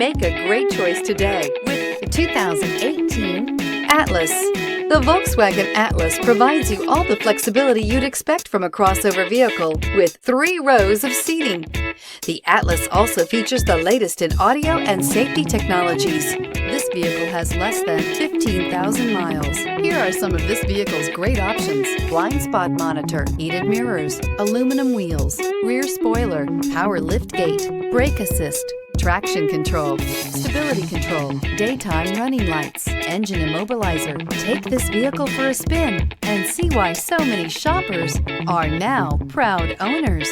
Make a great choice today with the 2018 Atlas. The Volkswagen Atlas provides you all the flexibility you'd expect from a crossover vehicle with 3 rows of seating. The Atlas also features the latest in audio and safety technologies. This vehicle has less than 15,000 miles. Here are some of this vehicle's great options: blind spot monitor, heated mirrors, aluminum wheels, rear spoiler, power liftgate, brake assist, traction control, stability control, daytime running lights, engine immobilizer. Take this vehicle for a spin and see why so many shoppers are now proud owners.